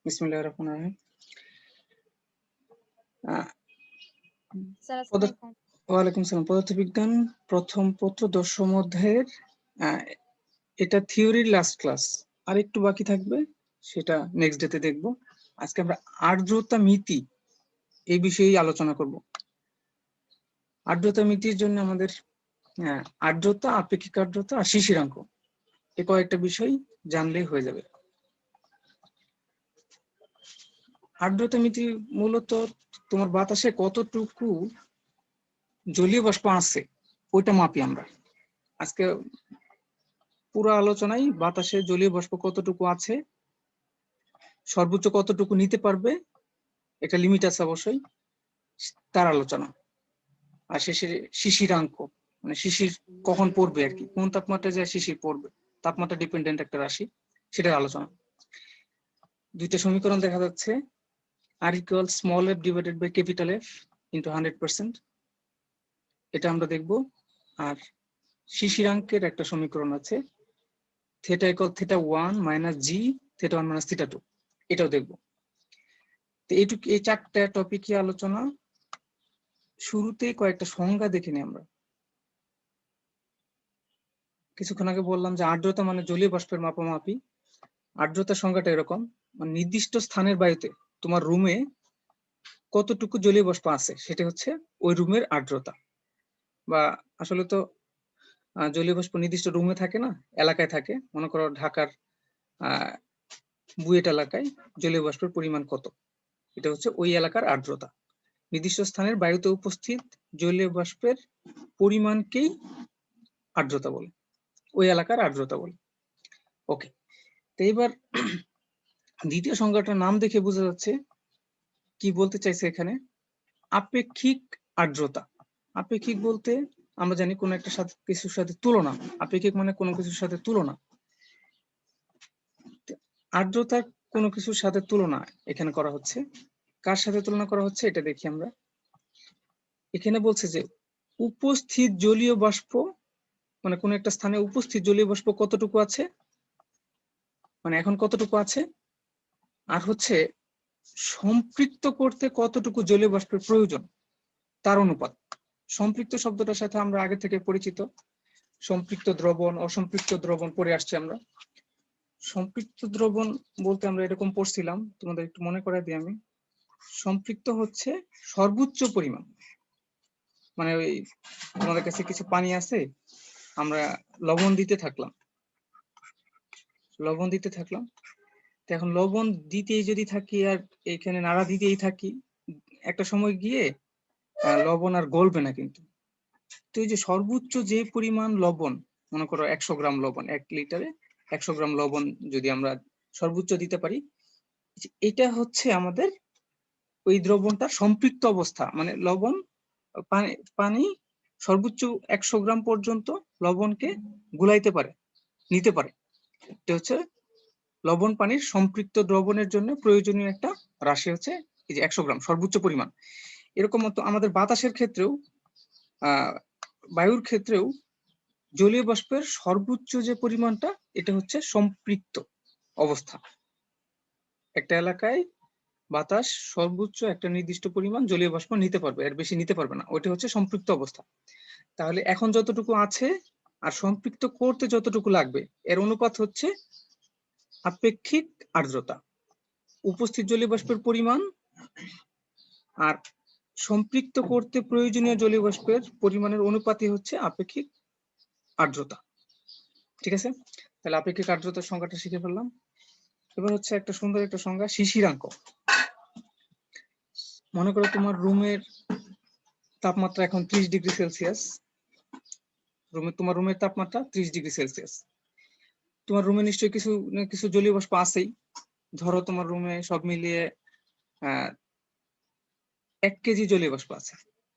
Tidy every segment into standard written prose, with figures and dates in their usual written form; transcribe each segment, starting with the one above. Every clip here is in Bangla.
বিসমিল্লাহির রহমানির রহিম। স্যার আসসালামু আলাইকুম। ওয়ালাইকুম সালাম। পদার্থবিজ্ঞান প্রথম পত্র ১০ম অধ্যায়ের এটা থিওরির লাস্ট ক্লাস। আর একটু বাকি থাকবে, সেটা নেক্সট ডেতে দেখব। আজকে আমরা আর্দ্রতা মিতি এই বিষয়েই আলোচনা করব। আর্দ্রতা মিতির জন্য আমাদের আর্দ্রতা, আপেক্ষিক আর্দ্রতা আর শিশিরাঙ্ক এই কয়েকটা বিষয় জানলেই হয়ে যাবে। আর্দ্রতা মিতি মূলত তোমার বাতাসে কতটুকু জলীয় বাষ্প আছে ওইটা মাপি আমরা। আজকে পুরো আলোচনায় বাতাসে জলীয় বাষ্প কতটুকু আছে, সর্বোচ্চ কতটুকু নিতে পারবে, একটা লিমিট আছে অবশ্যই, তার আলোচনা। আর শেষে শিশিরাঙ্ক, মানে শিশির কখন পড়বে আর কি, কোন তাপমাত্রায় যায় শিশির পড়বে, তাপমাত্রা ডিপেন্ডেন্ট একটা রাশি, সেটার আলোচনা। দুইটা সমীকরণ দেখা যাচ্ছে, R equal small F divided by capital F into 100%, এটা আমরা দেখব। আর শিশিরাঙ্কের একটা সমীকরণ আছে, theta equal theta 1 minus G theta 1 minus theta 2, এটাও দেখব। তো এইটুকু, এই চারটা টপিকই আলোচনা। শুরুতেই কয়েকটা সংজ্ঞা দেখে নিই আমরা। কিছুক্ষণ আগে বললাম যে আর্দ্রতা মানে জলীয় বাষ্পের মাপামাপি। আর্দ্রতার সংজ্ঞাটা এরকম, মানে নির্দিষ্ট স্থানের বায়ুতে তোমার রুমে কতটুকু জলীয় বাষ্প আছে সেটা হচ্ছে ওই রুমের আর্দ্রতা। বা আসলে তো জলীয় বাষ্প নির্দিষ্ট রুমে থাকে না, এলাকায় থাকে। মনে করো ঢাকার বুয়েট এলাকায় জলীয় বাষ্পের পরিমাণ কত, এটা হচ্ছে ওই এলাকার আর্দ্রতা। নির্দিষ্ট স্থানের বায়ুতে উপস্থিত জলীয় বাষ্পের পরিমাণকেই আর্দ্রতা বলে, ওই এলাকার আর্দ্রতা বলে। ওকে, তো এবার দ্বিতীয় সংজ্ঞাটার নাম দেখে বোঝা যাচ্ছে কি বলতে চাইছে এখানে। আপেক্ষিক আর্দ্রতা। আপেক্ষিক বলতে আমরা জানি কোনো একটা সাথে কিছুর সাথে তুলনা। আপেক্ষিক মানে কোনো কিছুর সাথে তুলনা। আর্দ্রতার কোনো কিছুর সাথে তুলনা এখানে করা হচ্ছে। কার সাথে তুলনা করা হচ্ছে এটা দেখি আমরা। এখানে বলছে যে উপস্থিত জলীয় বাষ্প, মানে কোন একটা স্থানে উপস্থিত জলীয় বাষ্প কতটুকু আছে, মানে এখন কতটুকু আছে, আর হচ্ছে সম্পৃক্ত করতে কতটুকু জলীয় বাষ্পের প্রয়োজন তার অনুপাত। সম্পৃক্ত শব্দটার সাথে আমরা আগে থেকে পরিচিত, সম্পৃক্ত দ্রবণ, অসম্পৃক্ত দ্রবণ পড়ে আসছে আমরা। সম্পৃক্ত দ্রবণ বলতে আমরা এরকম পড়ছিলাম, তোমাদের একটু মনে করাই দিই আমি। সম্পৃক্ত হচ্ছে সর্বোচ্চ পরিমাণ, মানে ওই আমাদের কাছে কিছু পানি আছে, আমরা লবণ দিতে থাকলাম, তো এখন লবণ দিতেই যদি থাকি আর এখানে নাড়া দিতেই থাকি, একটা সময় গিয়ে লবণ আর গলবে না কিন্তু। তো এই যে সর্বোচ্চ যে পরিমাণ লবণ, মনে করো 100 গ্রাম লবণ, 1 লিটারে 100 গ্রাম লবণ যদি আমরা সর্বোচ্চ দিতে পারি, এটা হচ্ছে আমাদের ওই দ্রবণটা সম্পৃক্ত অবস্থা। মানে লবণ পানি সর্বোচ্চ 100 গ্রাম পর্যন্ত লবণকে গুলাইতে পারে, নিতে পারে। এটা হচ্ছে লবণ পানির সম্পৃক্ত দ্রবণের জন্য প্রয়োজনীয় একটা রাশি, হচ্ছে এই যে 100 গ্রাম সর্বোচ্চ পরিমাণ। এরকম মতো আমাদের বাতাসের ক্ষেত্রেও, বায়ুর ক্ষেত্রেও জলীয় বাষ্পের সর্বোচ্চ যে পরিমাণটা, এটা হচ্ছে সম্পৃক্ত অবস্থা। একটা এলাকায় বাতাস সর্বোচ্চ একটা নির্দিষ্ট পরিমাণ জলীয় বাষ্প নিতে পারবে, এর বেশি নিতে পারবে না, ওইটা হচ্ছে সম্পৃক্ত অবস্থা। তাহলে এখন যতটুকু আছে আর সম্পৃক্ত করতে যতটুকু লাগবে, এর অনুপাত হচ্ছে আপেক্ষিক আর্দ্রতা। উপস্থিত জলীয় বাষ্পের পরিমাণ আর সম্পৃক্ত করতে প্রয়োজনীয় জলীয় বাষ্পের পরিমাণের অনুপাতই হচ্ছে আপেক্ষিক আর্দ্রতা। ঠিক আছে, তাহলে আপেক্ষিক আর্দ্রতার সংজ্ঞাটা শিখে ফেললাম। এবার হচ্ছে একটা সুন্দর একটা সংজ্ঞা, শিশিরাঙ্ক। মনে করো তোমার রুমের তাপমাত্রা এখন 30 ডিগ্রি সেলসিয়াস, তোমার রুমের তাপমাত্রা 30 ডিগ্রি সেলসিয়াস। তোমার রুমে নিশ্চয়ই কিছু কিছু জলীয় বাষ্প আছেই। ধরো তোমার রুমে সব মিলিয়ে 1 কেজি জলীয় বাষ্প আছে,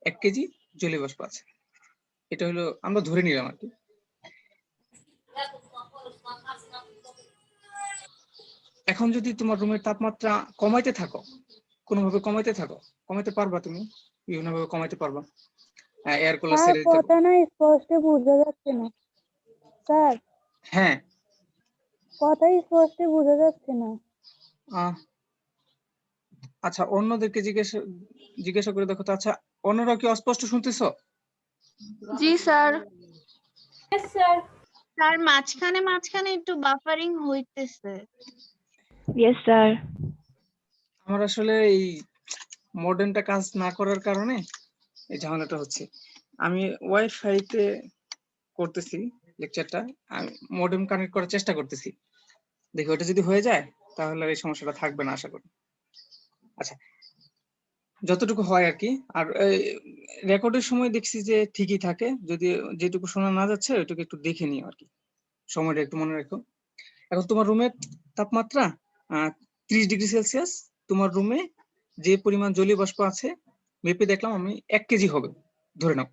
1 কেজি জলীয় বাষ্প আছে, এটা হলো আমরা ধরে নিলাম আর কি। এখন যদি তোমার রুমের তাপমাত্রা কমাইতে থাকো, কোনোভাবে কমাইতে থাকো, কমাইতে পারবা, তুমি বিভিন্নভাবে কমাইতে পারবা। এয়ার কুলার স্যার ছেড়ে দিতে কথা না স্পষ্ট বোঝা যাচ্ছে না স্যার। হ্যাঁ, কথা স্পষ্ট বোঝা যাচ্ছে না। আচ্ছা, অন্যদেরকে জিজ্ঞাসা করে দেখো তো। আচ্ছা, অন্যরা কি অস্পষ্ট শুনতেছো? জি স্যার। স্যার স্যার মাঝখানে মাঝখানে একটু বাফারিং হইতেছে। Yes sir. আমার আসলে এই মডেমটা কাজ না করার কারণে এই ঝামেলাটা হচ্ছে। আমি ওয়াইফাইতে করতেছি লেকচারটা, আমি মডেম কানেক্ট করার চেষ্টা করতেছি, দেখি ওটা যদি হয়ে যায় তাহলে আর এই সমস্যাটা থাকবে না আশা করি। আচ্ছা, যতটুকু হয় আর কি। আর রেকর্ডের সময় দেখছি যে ঠিকই থাকে, যদি যেটুকু শোনা না যাচ্ছে ওইটুকু একটু দেখে নিও আর কি, সময়টা একটু মনে রাখো। এখন তোমার রুমের তাপমাত্রা 30°C। তোমার রুমে যে পরিমাণ জলীয় বাষ্প আছে মেপে দেখলাম আমি 1 কেজি হবে ধরে নাও।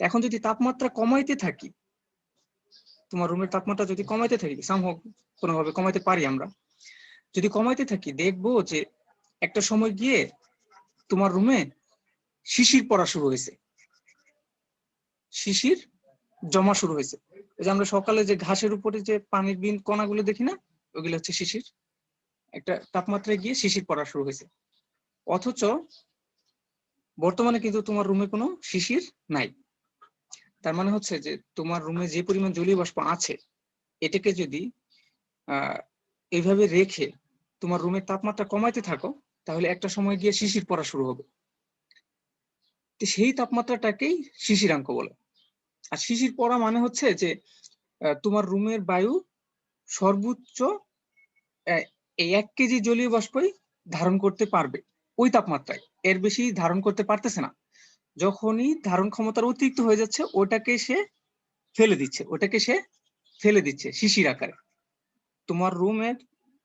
এখন যদি তাপমাত্রা কমাইতে থাকি, তোমার রুমের তাপমাত্রা যদি কমাইতে থাকি, সম্ভব কোনোভাবে কমাইতে পারি আমরা, যদি কমাইতে থাকি দেখবো যে একটা সময় গিয়ে তোমার রুমে শিশির পড়া শুরু হয়েছে, শিশির জমা শুরু হয়েছে। এই যে আমরা সকালে যে ঘাসের উপরে যে পানির বিন কণাগুলো দেখি না, ওগুলো হচ্ছে শিশির। একটা তাপমাত্রায় গিয়ে শিশির পড়া শুরু হয়েছে, অথচ বর্তমানে কিন্তু তোমার রুমে কোনো শিশির নাই। তার মানে হচ্ছে যে তোমার রুমে যে পরিমাণ জলীয় বাষ্প আছে এটাকে যদি এইভাবে রেখে তোমার রুমের তাপমাত্রা কমাইতে থাকো, তাহলে একটা সময় গিয়ে শিশির পড়া শুরু হবে। তো সেই তাপমাত্রাটাকেই শিশিরাঙ্ক বলে। আর শিশির পড়া মানে হচ্ছে যে তোমার রুমের বায়ু সর্বোচ্চ এই 1 কেজি জলীয় বাষ্পই ধারণ করতে পারবে ওই তাপমাত্রায়, এর বেশি ধারণ করতে পারতেছে না। যখনই ধারণ ক্ষমতার অতিরিক্ত হয়ে যাচ্ছে ওটাকে সে ফেলে দিচ্ছে শিশির আকারে। তোমার রুমের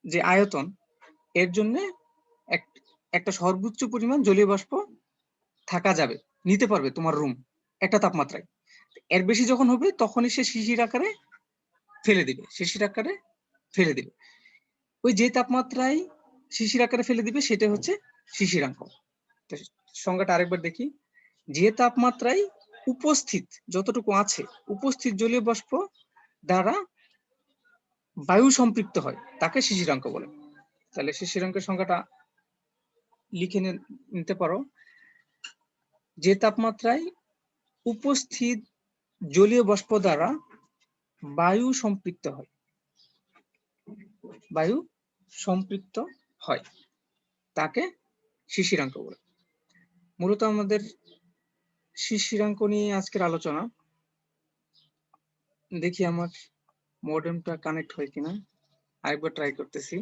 যে আয়তন, এর জন্য একটা সর্বোচ্চ পরিমাণ জলীয় বাষ্প থাকা যাবে, নিতে পারবে তোমার রুম একটা তাপমাত্রায়। এর বেশি যখন হবে তখনই সে শিশির আকারে ফেলে দিবে। ওই যে তাপমাত্রায় শিশির আকারে ফেলে দিবে সেটা হচ্ছে শিশিরাঙ্ক। সংজ্ঞাটা আরেকবার দেখি। যে তাপমাত্রায় উপস্থিত যতটুকু আছে উপস্থিত জলীয় বাষ্প দ্বারা বায়ু সম্পৃক্ত হয় তাকে শিশিরাঙ্ক বলে। তাহলে শিশিরাঙ্কের সংখ্যাটা লিখে নিতে পারো। যে তাপমাত্রায় উপস্থিত জলীয় বাষ্প দ্বারা বায়ু সম্পৃক্ত হয় তাকে শিশিরাঙ্ক বলে। মূলত আমাদের শিশিরাঙ্ক নিয়ে আজকের আলোচনা। দেখি আমার মডেমটা কানেক্ট হয় কিনা, আরেকবার ট্রাই করতেছি।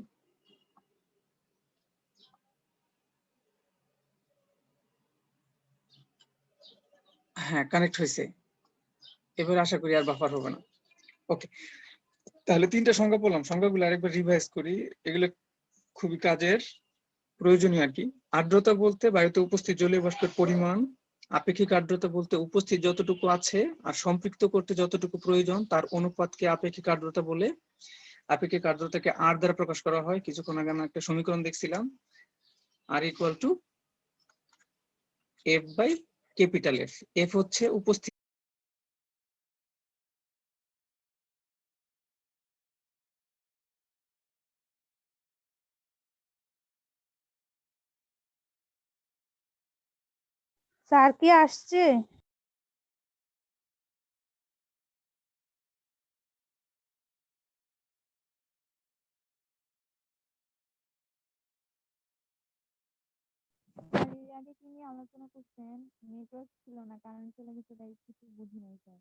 হ্যাঁ, কানেক্ট হয়েছে। এবার আশা করি আর বাফার হবে না। ওকে, তাহলে 3টা সংখ্যা বললাম, সংখ্যাগুলো আরেকবার রিভাইজ করি, এগুলো খুবই কাজের, প্রয়োজনীয় আর কি। আর্দ্রতা বলতে বায়ুতে উপস্থিত জলীয় বাষ্পের পরিমাণ, আপেক্ষিক আর্দ্রতা বলতে উপস্থিত যতটুকু আছে আর সম্পৃক্ত করতে যতটুকু প্রয়োজন তার অনুপাতকে আপেক্ষিক আর্দ্রতা বলে। আপেক্ষিক আর্দ্রতাকে আর দ্বারা প্রকাশ করা হয়। কিছুক্ষণ আগে আমরা একটা সমীকরণ দেখছিলাম, R equal to F by capital F. F হচ্ছে উপস্থিত, স্যার কি আসছে? এর আগে তিনি আলোচনা করছেন, নেটওয়ার্ক ছিল না, কারেন্ট চলে গেছে, তাই কিছু বুঝি নাই স্যার।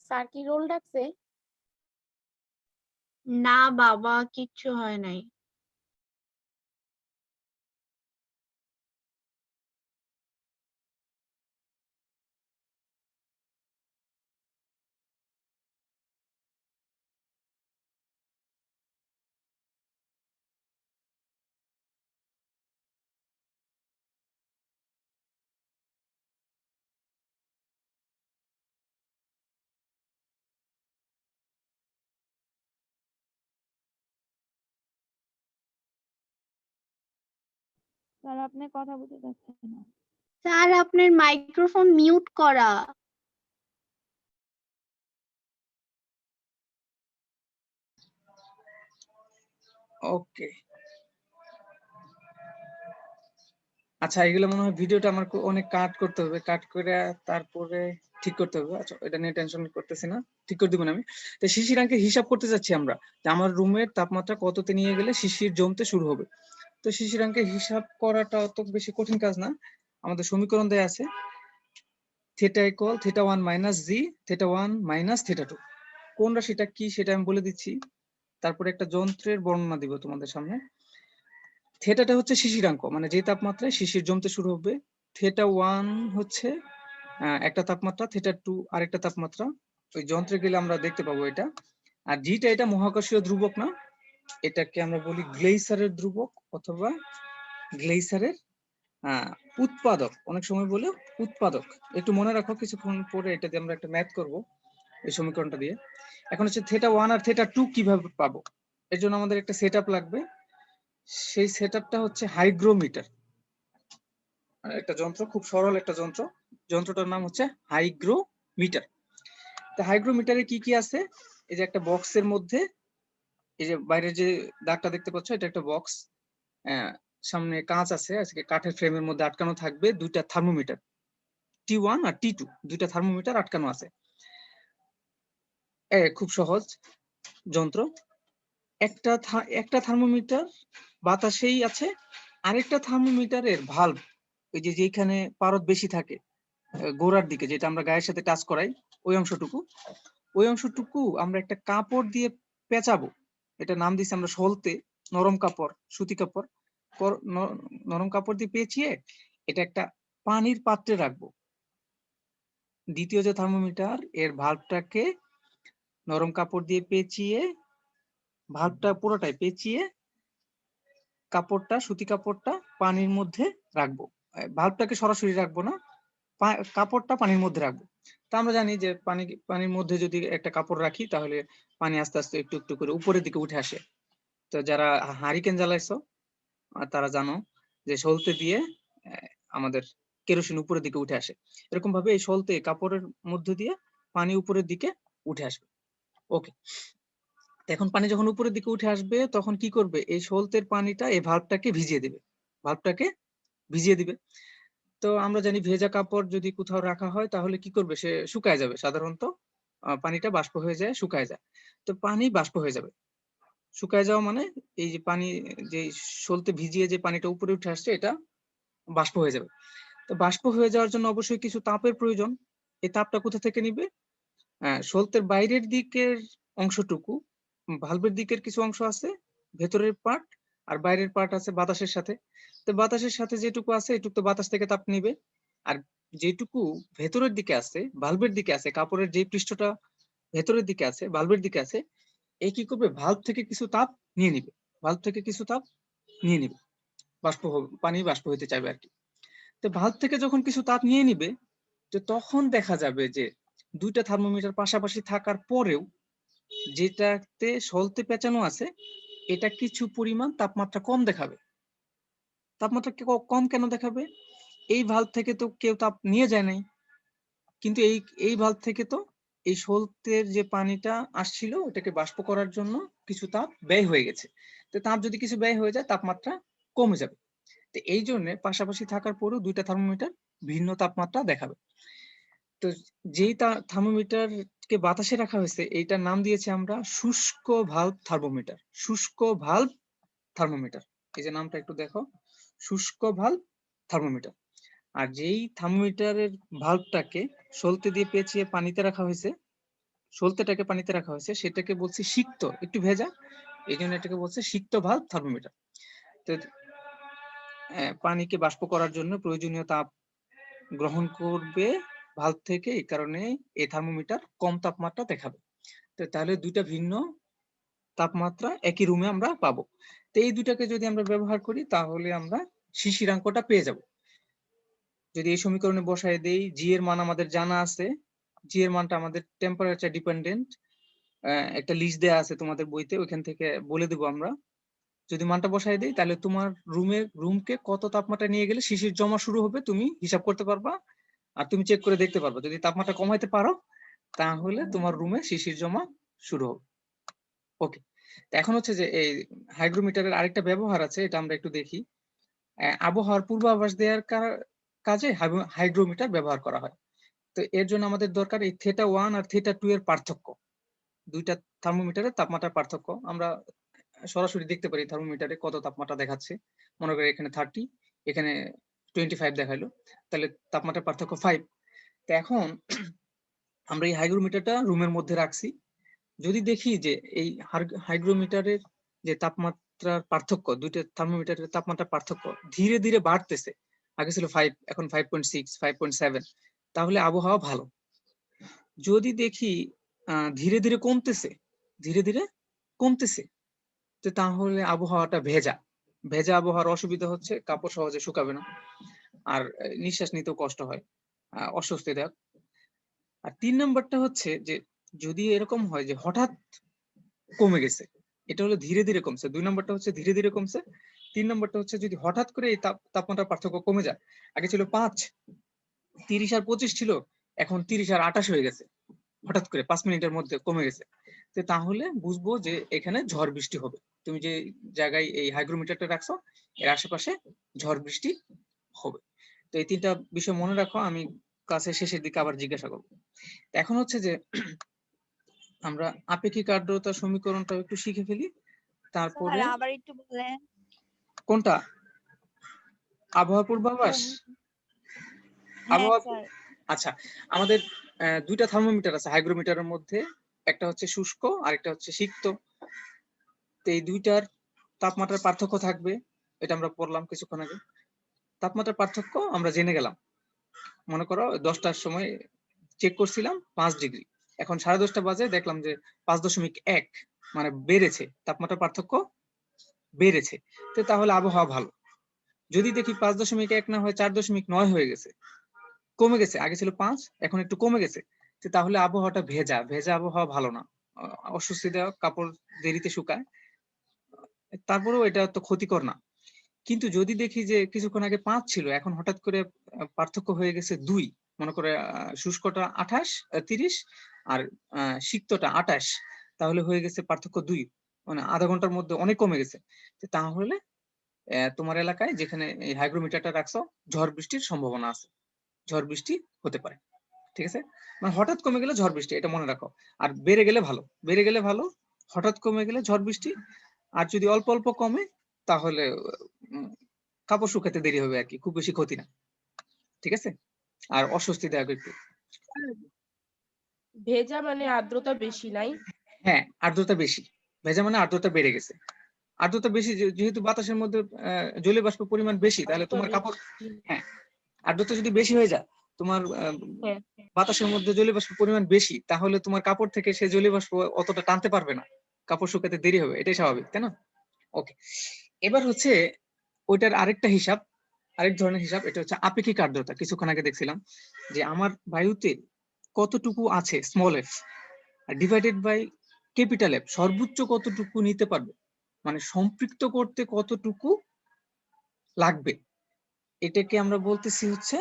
স্যার কি রোল ডাকছে? না বাবা, কিচ্ছু হয় নাই। স্যার আপনার কথা বুঝতে পারছেন না। স্যার আপনার মাইক্রোফোন মিউট করা। ওকে, আচ্ছা এগুলো মনে হয় ভিডিওটা আমার অনেক কাট করতে হবে, কাট করে তারপরে ঠিক করতে হবে। আচ্ছা এটা নিয়ে টেনশন করতেছি না, ঠিক করে দিব না আমি। তো শিশিরাঙ্কের হিসাব করতে যাচ্ছি আমরা, যে আমার রুমের তাপমাত্রা কততে নিয়ে গেলে শিশির জমতে শুরু হবে। তো শিশিরাঙ্কের হিসাব করাটা অত বেশি কঠিন কাজ না। আমাদের সমীকরণ দেয়া আছে theta equal theta 1 minus G theta 1 minus theta 2। কোন রাশিটা কি সেটা আমি বলে দিচ্ছি, তারপরে একটা যন্ত্রের বর্ণনা দিব তোমাদের সামনে। থিটাটা হচ্ছে শিশিরাঙ্ক, মানে যে তাপমাত্রায় শিশির জমতে শুরু হবে। থিটা 1 হচ্ছে একটা তাপমাত্রা, থিটা 2 আরেকটা তাপমাত্রা। ওই যন্ত্রে গেলে আমরা দেখতে পাবো এটা। আর জিটা এটা মহাকর্ষীয় ধ্রুবক না, এটাকে আমরা বলি গ্লেইসারের ধ্রুবক অথবা গ্লেইসারের উৎপাদক, অনেক সময় বলে উৎপাদক। একটু মনে রাখো, কিছুক্ষণ পরে এটা দিয়ে আমরা একটা ম্যাথ করব এই সমীকরণটা দিয়ে। এখন হচ্ছে থিটা 1 আর থিটা 2 কিভাবে পাবো, এর জন্য আমাদের একটা সেটআপ লাগবে। সেই সেটআপটা হচ্ছে হাইগ্রোমিটার, একটা যন্ত্র, খুব সরল একটা যন্ত্র। যন্ত্রটার নাম হচ্ছে হাইগ্রোমিটার। তো হাইগ্রোমিটারে কি কি আছে, এই যে একটা বক্সের মধ্যে, এই যে বাইরের যে দাগটা দেখতে পাচ্ছ এটা একটা বক্স, সামনে কাঁচ আছে, আজকে কাঠের ফ্রেমের মধ্যে আটকানো থাকবে দুইটা থার্মোমিটার, T1 আর T2, দুইটা থার্মোমিটার আটকানো আছে। খুব সহজ যন্ত্র। একটা থার্মোমিটার বাতাসেই আছে, আরেকটা থার্মোমিটারের ভালভ, ওই যে যেখানে পারদ বেশি থাকে গোড়ার দিকে, যেটা আমরা গায়ের সাথে টাচ করাই, ওই অংশটুকু আমরা একটা কাপড় দিয়ে পেঁচাবো। এটা নাম দিচ্ছি আমরা সলতে, নরম কাপড়, সুতি কাপড়, নরম কাপড় দিয়ে পেঁচিয়ে এটা একটা পানির পাত্রে রাখবো। দ্বিতীয় যে থার্মোমিটার, এর ভালভটাকে নরম কাপড় দিয়ে পেঁচিয়ে, ভালভটা পুরোটাই পেঁচিয়ে কাপড়টা, সুতি কাপড়টা পানির মধ্যে রাখবো। ভালভটাকে সরাসরি রাখবো না, কাপড়টা পানির মধ্যে রাখবো। তা আমরা জানি যে পানির মধ্যে যদি একটা কাপড় রাখি তাহলে পানি আস্তে আস্তে একটু একটু করে উপরের দিকে উঠে আসে। তো যারা হারিকেন জ্বালাইছো তারা জানো যে সলতে দিয়ে আমাদের কেরোসিন উপরের দিকে উঠে আসে, এরকম ভাবে এই সলতে কাপড়ের মধ্যে দিয়ে পানি উপরের দিকে উঠে আসবে। ওকে, এখন পানি যখন উপরের দিকে উঠে আসবে তখন কি করবে, এই সলতের পানিটা এই ভালভটাকে ভিজিয়ে দিবে, ভালভটাকে ভিজিয়ে দিবে। তো আমরা জানি ভেজা কাপড় যদি কোথাও রাখা হয় তাহলে কি করবে, সে শুকায় যাবে সাধারণত, পানিটা বাষ্প হয়ে যায়, শুকায় যায়। তো পানি বাষ্প হয়ে যাবে, শুকায় যাওয়া মানে এই যে পানি, যে সলতে ভিজিয়ে যে পানিটা উপরে উঠে আসছে এটা বাষ্প হয়ে যাবে। তো বাষ্প হয়ে যাওয়ার জন্য অবশ্যই কিছু তাপের প্রয়োজন। এই তাপটা কোথা থেকে নিবে, সলতের বাইরের দিকের অংশটুকু, ভালভের দিকের কিছু অংশ আছে ভেতরের পার্ট, আর বাইরের পার্ট আছে বাতাসের সাথে। তো বাতাসের সাথে যেটুকু আছে এটুকু তো বাতাস থেকে তাপ নিবে, আর যেটুকু ভেতরের দিকে আছে, ভালভের দিকে আছে, কাপড়ের যে পৃষ্ঠটা ভেতরের দিকে আছে, ভালভের দিকে আছে, এই কি করবে, ভালভ থেকে কিছু তাপ নিয়ে নিবে, ভালভ থেকে কিছু তাপ নিয়ে নিবে, বাষ্প হবে, পানি বাষ্প হইতে চাইবে আর কি। তো ভালভ থেকে যখন কিছু তাপ নিয়ে নিবে, তো তখন দেখা যাবে যে দুইটা থার্মোমিটার পাশাপাশি থাকার পরেও যেটাতে সলতে পেঁচানো আছে এটা কিছু পরিমাণ তাপমাত্রা কম দেখাবে। তাপমাত্রা কম কেন দেখাবে, এই ভালভ থেকে তো কেউ তাপ নিয়ে যায় নাই, কিন্তু এই ভালভ থেকে তো এই সলতের যে পানিটা আসছিল ওটাকে বাষ্প করার জন্য কিছু তাপ ব্যয় হয়ে গেছে। তো তাপ যদি কিছু ব্যয় হয়ে যায় তাপমাত্রা কমে যাবে। তো এই জন্য পাশাপাশি থাকার পরেও দুইটা থার্মোমিটার ভিন্ন তাপমাত্রা দেখাবে। তো যেই থার্মোমিটারকে বাতাসে রাখা হয়েছে এইটার নাম দিয়েছি আমরা শুষ্ক ভালভ থার্মোমিটার, শুষ্ক ভালভ থার্মোমিটার। এই যে নামটা একটু দেখো, শুষ্ক ভালভ থার্মোমিটার। আর যেই থার্মোমিটারের ভালভটাকে সলতে দিয়ে পেঁচিয়ে পানিতে রাখা হয়েছে, সলতেটাকে পানিতে রাখা হয়েছে, সেটাকে বলছি সিক্ত, একটু ভেজা, এই জন্য এটাকে বলছে সিক্ত ভালভ থার্মোমিটার। তো পানিকে বাষ্প করার জন্য প্রয়োজনীয় তাপ গ্রহণ করবে ভালভ থেকে, এই কারণে এই থার্মোমিটার কম তাপমাত্রা দেখাবে। তো তাহলে দুইটা ভিন্ন তাপমাত্রা একই রুমে আমরা পাবো। তো এই দুটাকে যদি আমরা ব্যবহার করি তাহলে আমরা শিশিরাঙ্কটা পেয়ে যাব। যদি এই সমীকরণে বসায় দেই, জি এর মান আমাদের জানা আছে, জি এর মানটা আমাদের টেম্পারেচার ডিপেন্ডেন্ট, একটা লিস্ট দেয়া আছে তোমাদের বইতে, ওইখান থেকে বলে দেবো আমরা যদি মানটা বসাই দিই তাহলে তোমার রুমকে কত তাপমাত্রা নিয়ে গেলে শিশির জমা শুরু হবে তুমি হিসাব করতে পারবা, আর তুমি চেক করে দেখতে পারবা। যদি তাপমাত্রা কমাইতে পারো তাহলে তোমার রুমে শিশির জমা শুরু হবে। ওকে, এখন হচ্ছে যে এই হাইগ্রোমিটারের আরেকটা ব্যবহার আছে, এটা আমরা একটু দেখি। আবহাওয়ার পূর্বাভাস দেওয়ার কাজে হাইগ্রোমিটার ব্যবহার করা হয়। তো এর জন্য আমাদের দরকার এই θ1 আর θ2 এর পার্থক্য। দুইটা থার্মোমিটারের তাপমাত্রার পার্থক্য আমরা সরাসরি দেখতে পারি থার্মোমিটারে কত তাপমাত্রা দেখাচ্ছে। মনে করি এখানে 30, এখানে 25 দেখাইলো, তাহলে তাপমাত্রার পার্থক্য 5। তো এখন আমরা এই হাইগ্রোমিটারটা রুমের মধ্যে রাখছি। যদি দেখি যে এই হাইগ্রোমিটারের যে তাপমাত্রার পার্থক্য, দুইটা থার্মোমিটারের তাপমাত্রার পার্থক্য ধীরে ধীরে বাড়তেছে, আগে ছিল 5, এখন 5.6, 5.7, তাহলে আবহাওয়া ভালো। যদি দেখি ধীরে ধীরে কমতেছে, তো তাহলে আবহাওয়াটা ভেজা আবহাওয়ার অসুবিধা হচ্ছে, কাপড় সহজে শুকাবে না, আর নিঃশ্বাস নিতেও কষ্ট হয়, অস্বস্তিদায়ক। আর 3 নম্বরটা হচ্ছে যে যদি এরকম হয় যে হঠাৎ কমে গেছে, এটা হলো ধীরে ধীরে কমছে। 2 নম্বরটা হচ্ছে ধীরে ধীরে কমছে। 3 নম্বরটা হচ্ছে যদি হঠাৎ করে এই তাপমাত্রার পার্থক্য কমে যায়, আগে ছিল 5, 30 আর 25 ছিল, এখন 30 আর 28 হয়ে গেছে, হঠাৎ করে 5 মিনিটের মধ্যে কমে গেছে, তো তাহলে বুঝবো যে এখানে ঝড় বৃষ্টি হবে। তুমি যে জায়গায় এই হাইগ্রোমিটারটা রাখছো এর আশেপাশে ঝড় বৃষ্টি হবে। তো এই 3টা বিষয় মনে রাখো, আমি ক্লাসের শেষের দিকে আবার জিজ্ঞাসা করবো। এখন হচ্ছে যে আমরা আপেক্ষিক আর্দ্রতা সমীকরণটা একটু শিখে ফেলি, তারপরে স্যার আবার একটু বলেন। কোনটা? আবহাওয়া পূর্বাভাস? হ্যাঁ আবহাওয়া, স্যার। আচ্ছা, আমাদের দুইটা থার্মোমিটার আছে হাইগ্রোমিটারের মধ্যে, একটা হচ্ছে শুষ্ক আর একটা হচ্ছে সিক্ত। তো এই দুইটার তাপমাত্রার পার্থক্য থাকবে, এটা আমরা পড়লাম কিছুক্ষণ আগে। তাপমাত্রার পার্থক্য আমরা জেনে গেলাম। মনে করো 10টার সময় চেক করছিলাম 5 ডিগ্রি, এখন 10:30 বাজে দেখলাম যে 5.1, মানে বেড়েছে, তাপমাত্রার পার্থক্য বেড়েছে, তো তাহলে আবহাওয়া ভালো। যদি দেখি 5.1 না হয় 4.9 হয়ে গেছে, কমে গেছে, আগে ছিল 5 এখন একটু কমে গেছে, তো তাহলে আবহাওয়াটা ভেজা আবহাওয়া ভালো না, অস্বস্তিদায়ক, কাপড় দেরিতে শুকায়, তারপরেও এটা তো ক্ষতিকর না। কিন্তু যদি দেখি যে কিছুক্ষণ আগে 5 ছিল, এখন হঠাৎ করে পার্থক্য হয়ে গেছে 2, মনে করে শুষ্কটা 30 আর সিক্তটা 28, তাহলে হয়ে গেছে পার্থক্য 2, মানে আধা ঘন্টার মধ্যে অনেক কমে গেছে, তাহলে তোমার এলাকায় যেখানে এই হাইগ্রোমিটারটা রাখছো ঝড় বৃষ্টির সম্ভাবনা আছে, ঝড় বৃষ্টি হতে পারে। ঠিক আছে, মানে হঠাৎ কমে গেলে ঝড় বৃষ্টি, এটা মনে রাখো। আর বেড়ে গেলে ভালো, হঠাৎ কমে গেলে ঝড় বৃষ্টি, আর যদি অল্প অল্প কমে তাহলে কাপড় শুকাতে দেরি হবে আর কি, খুব বেশি ক্ষতি না। ঠিক আছে, আর অস্বস্তিদায়ক একটু। ভেজা মানে আর্দ্রতা বেশি নাই? হ্যাঁ, আর্দ্রতা বেশি, ভেজা মানে আর্দ্রতা বেড়ে গেছে। আর্দ্রতা বেশি যেহেতু বাতাসের মধ্যে জলীয় বাষ্পের পরিমাণ বেশি, তাহলে তোমার কাপড়, হ্যাঁ, আর্দ্রতা যদি বেশি হয়ে যায়, তোমার হ্যাঁ। বাতাসের মধ্যে জলীয় বাষ্পের পরিমাণ বেশি, তাহলে তোমার কাপড় থেকে সে জলীয় বাষ্প অতটা টানতে পারবে না, কাপড় শুকাতে দেরি হবে, এটাই স্বাভাবিক, তাই না? ওকে, এবার হচ্ছে ওইটার আরেক ধরনের হিসাব, এটা হচ্ছে আপেক্ষিক আর্দ্রতা। কিছুক্ষণ আগে দেখছিলাম যে আমার বায়ুতে কতটুকু আছে small F divided by capital F, সর্বোচ্চ কতটুকু নিতে পারবে, মানে সম্পৃক্ত করতে কতটুকু লাগবে, এটাকে আমরা বলতেছি হচ্ছে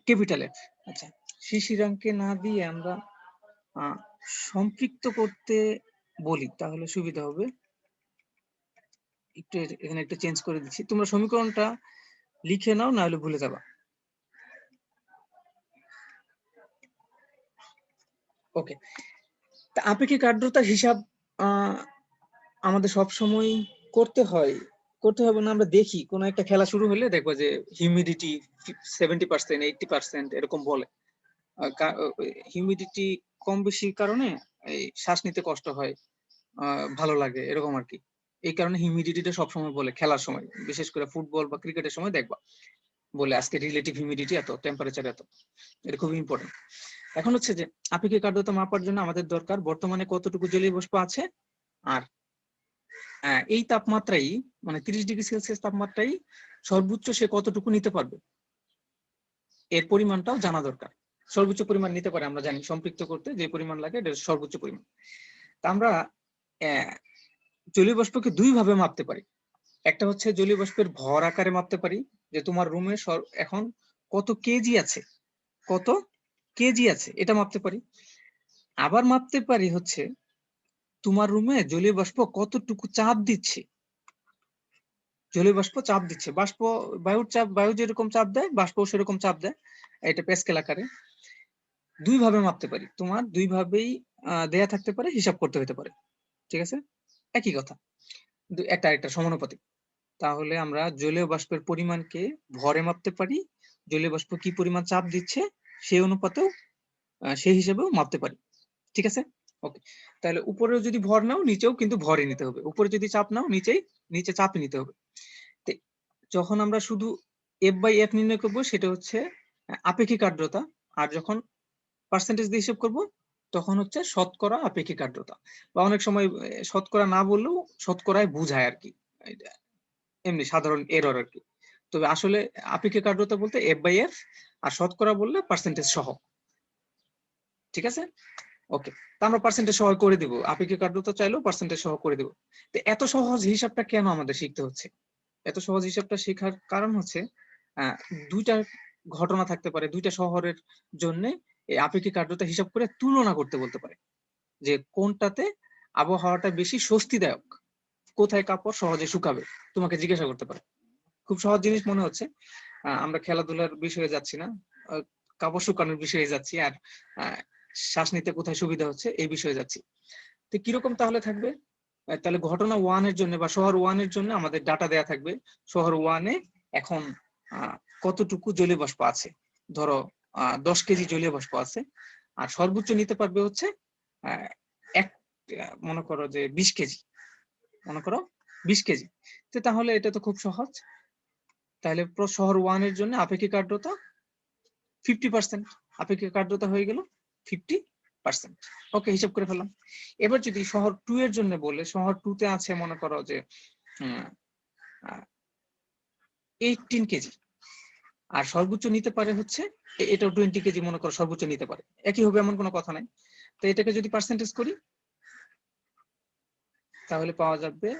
ক্যাপিটাল এফ। আচ্ছা, শিশিরাঙ্কে না দিয়ে আমরা সম্পৃক্ত করতে বলি তাহলে সুবিধা হবে। একটু এখানে একটু চেঞ্জ করে দিচ্ছি, তোমরা সমীকরণটা লিখে নাও, না হলে ভুলে যাবা। ওকে, তা আপেক্ষিক আর্দ্রতার হিসাব আমাদের সব সময় করতে হবে না। আমরা দেখি কোন একটা খেলা শুরু হলে দেখবো যে হিউমিডিটি 70%, 80% এরকম বলে। হিউমিডিটি কম বেশির কারণে এই শ্বাস নিতে কষ্ট হয়, ভালো লাগে এরকম আর কি। এই কারণে হিউমিডিটিটা সবসময় বলে খেলার সময়, বিশেষ করে ফুটবল বা ক্রিকেটের সময় দেখবা বলে আজকে রিলেটিভ হিউমিডিটি এত, টেম্পারেচার এত, এটা খুব ইম্পর্টেন্ট। এখন হচ্ছে যে আপেক্ষিক আর্দ্রতা মাপার জন্য আমাদের দরকার বর্তমানে কতটুকু জলীয় বাষ্প আছে, আর এই তাপমাত্রাই মানে 30°C তাপমাত্রাই সর্বোচ্চ সে কতটুকু নিতে পারবে, এর পরিমাণটাও জানা দরকার। সর্বোচ্চ পরিমাণ নিতে পারে আমরা জানি, সম্পৃক্ত করতে যে পরিমাণ লাগে এটা সর্বোচ্চ পরিমাণ। তা আমরা জলীয় বাষ্পকে দুই ভাবে মাপতে পারি। একটা হচ্ছে জলীয় বাষ্পের ভর আকারে মাপতে পারি, যে তোমার রুমে এখন কত কেজি আছে, কত কেজি আছে এটা মাপতে পারি। আবার মাপতে পারি হচ্ছে তোমার রুমে জলীয় বাষ্প কতটুকু চাপ দিচ্ছে। জলীয় বাষ্প চাপ দিচ্ছে, বায়ুর চাপ, বায়ু যেরকম চাপ দেয় বাষ্প সেরকম চাপ দেয়, এটা প্যাসকেল আকারে। দুই ভাবে মাপতে পারি, তোমার দুই ভাবেই দেয়া থাকতে পারে, হিসাব করতে হতে পারে। ঠিক আছে, একই কথা, একটা একটা সমানুপাতিক। তাহলে আমরা জলীয় বাষ্পের পরিমাণকে ভরে মাপতে পারি, জলীয় বাষ্প কি পরিমাণ চাপ দিচ্ছে সেই অনুপাতেও সেই হিসেবেও মাপতে পারি। ঠিক আছে, ওকে। তাহলে উপরেও যদি ভর নাও নিচেও কিন্তু ভরই নিতে হবে, উপরে যদি চাপ নাও নিচে চাপই নিতে হবে। যখন আমরা শুধু এফ বাই এফ নির্ণয় করবো সেটা হচ্ছে আপেক্ষিক আর্দ্রতা, আর যখন পার্সেন্টেজ দিয়ে হিসেব করবো তখন হচ্ছে শতকরা আপেক্ষিক আর্দ্রতা, বা অনেক সময় শতকরা না বললেও শতকরায় বুঝায় আর কি, এমনি সাধারণ এরর আর কি। তবে আসলে আপেক্ষিক আর্দ্রতা বলতে এফ বাই এফ, আর শতকরা বললে পার্সেন্টেজ সহ। ঠিক আছে, ওকে। তা আমরা পার্সেন্টেজ সহ করে দিব, আপেক্ষিক আর্দ্রতা চাইলেও পার্সেন্টেজ সহ করে দিব। তো এত সহজ হিসাবটা কেন আমাদের শিখতে হচ্ছে? এত সহজ হিসাবটা শেখার কারণ হচ্ছে দুইটা ঘটনা থাকতে পারে, দুইটা শহরের জন্য এই আপেক্ষিক আর্দ্রতা হিসাব করে তুলনা করতে বলতে পারে, যে কোনটাতে আবহাওয়াটা বেশি স্বস্তিদায়ক, কোথায় কাপড় সহজে শুকাবে, তোমাকে জিজ্ঞাসা করতে পারে। খুব সহজ জিনিস মনে হচ্ছে, আমরা খেলাধুলার বিষয়ে যাচ্ছি না, কাপড় শুকানোর বিষয়ে যাচ্ছি, আর শ্বাস নিতে কোথায় সুবিধা হচ্ছে এই বিষয়ে যাচ্ছি। তো কিরকম তাহলে থাকবে? তাহলে ঘটনা ওয়ানের জন্য বা শহর ওয়ানের জন্য আমাদের ডাটা দেয়া থাকবে, শহর ওয়ানে এখন কতটুকু জলীয় বাষ্প আছে, ধরো 10 কেজি জলীয় বাষ্প আছে, আর সর্বোচ্চ নিতে পারবে হচ্ছে এক মনে করো যে 20 কেজি, মনে করো 20 কেজি। তো তাহলে এটা তো খুব সহজ, তাহলে শহর ওয়ানের জন্য আপেক্ষিক আর্দ্রতা 50%, আপেক্ষিক আর্দ্রতা হয়ে গেল 50%। ওকে, হিসাব করে ফেললাম। এবার যদি শহর 2 এর জন্য বলে, শহর 2 তে আছে মনে করো যে 18 কেজি, আর সর্বোচ্চ নিতে পারে হচ্ছে এটাও 20 কেজি মনে করো সর্বোচ্চ নিতে পারে, একই হবে এমন কোনো কথা নাই। তো এটাকে যদি পার্সেন্টেজ করি তাহলে পাওয়া যাবে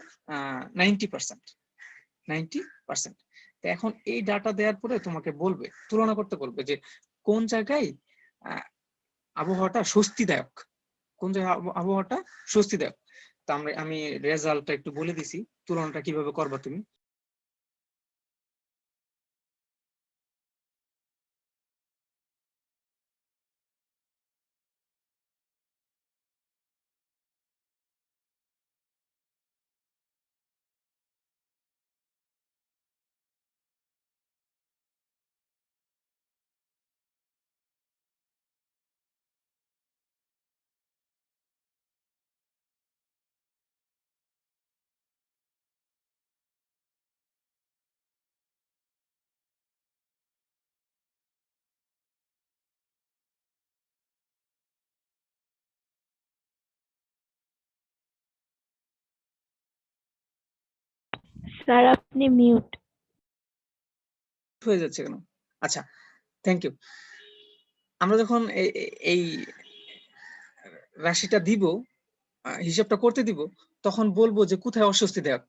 90%। 90%। তো এখন এই ডাটা দেওয়ার পরে তোমাকে বলবে, তুলনা করতে বলবে যে কোন জায়গায় আবহাওয়াটা স্বস্তিদায়ক, কোন জায়গায় আবহাওয়াটা স্বস্তিদায়ক। তো আমি রেজাল্টটা একটু বলে দিছি, তুলনাটা কিভাবে করবা তুমি। স্যার আপনি মিউট। হয়ে যাচ্ছে কেন? আচ্ছা, থ্যাংক ইউ। আমরা যখন এই রাশিটা দিব, হিসাবটা করতে দিব, তখন বলবো যে কোথায় অস্বস্তিদায়ক।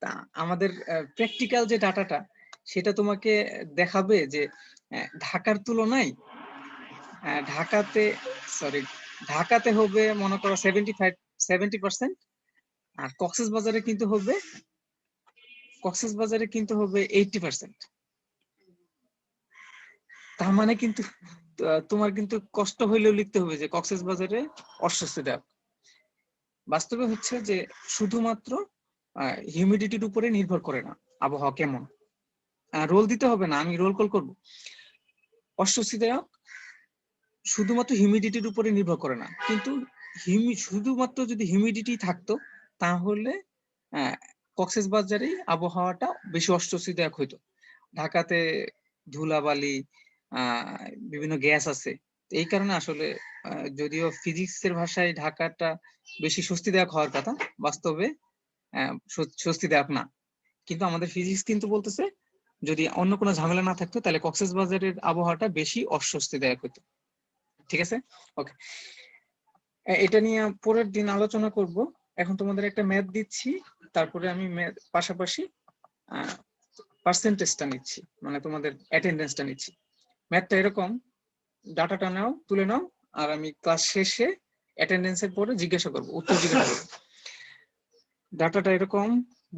তা আমাদের প্র্যাকটিক্যাল যে ডাটাটা সেটা তোমাকে দেখাবে যে ঢাকার তুলনায় ঢাকাতে হবে মনে করো 70%, আর কক্সবাজারে কিন্তু হবে 80%। তার মানে কিন্তু তোমার কিন্তু কষ্ট হইলেও লিখতে হবে যে কক্সবাজারে অস্বস্তিদায়ক। বাস্তবে হচ্ছে যে শুধুমাত্র হিউমিডিটির উপরে নির্ভর করে না আবহাওয়া কেমন। রোল দিতে হবে না, আমি রোল কল করবো। অস্বস্তিদায়ক শুধুমাত্র হিউমিডিটির উপরে নির্ভর করে না, কিন্তু শুধুমাত্র যদি হিউমিডিটি থাকতো তাহলে কক্সবাজারেই আবহাওয়াটা বেশি অস্বস্তিদায়ক হইতো। ঢাকাতে ধুলাবালি, বিভিন্ন গ্যাস আছে, এই কারণে আসলে যদিও ফিজিক্সের ভাষায় ঢাকাটা বেশি স্বস্তিদায়ক হওয়ার কথা, বাস্তবে স্বস্তিদায়ক না। কিন্তু আমাদের ফিজিক্স কিন্তু বলতেছে যদি অন্য কোনো ঝামেলা না থাকতো তাহলে কক্সবাজারের আবহাওয়াটা বেশি অস্বস্তিদায়ক হতো। ঠিক আছে, ওকে। এটা নিয়ে পরের দিন আলোচনা করব। এখন তোমাদের একটা ম্যাথ দিচ্ছি, তারপরে আমি পাশাপাশি পার্সেন্টেজটা নিচ্ছি, মানে তোমাদের অ্যাটেন্ডেন্সটা নিচ্ছি। ম্যাথটা এরকম, ডাটাটা নাও, তুলে নাও, আর আমি ক্লাস শেষে অ্যাটেন্ডেন্সের পরে জিজ্ঞাসা করবো, উত্তর জিজ্ঞাসা করবো। ডাটাটা এরকম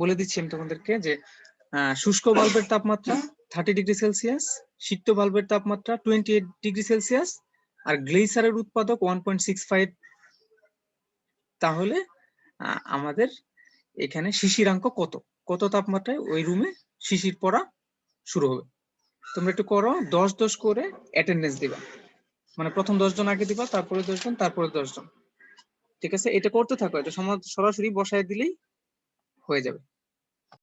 বলে দিচ্ছি আমি তোমাদেরকে যে শুষ্ক বাল্বের তাপমাত্রা 30 ডিগ্রি সেলসিয়াস, সিক্ত বাল্বের তাপমাত্রা 28 ডিগ্রি সেলসিয়াস, আর গ্লেইসারের উৎপাদক 1.65। তাহলে আমাদের এখানে শিশিরাঙ্ক কত, কত তাপমাত্রায় ওই রুমে শিশির পড়া শুরু হবে। তোমরা একটু করো, 10 করে অ্যাটেন্ডেন্স দিবা, মানে প্রথম 10 জন আগে দিবা, তারপরে 10 জন, তারপরে 10 জন। ঠিক আছে, এটা করতে থাকো, এটা সরাসরি বসায় দিলেই হয়ে যাবে।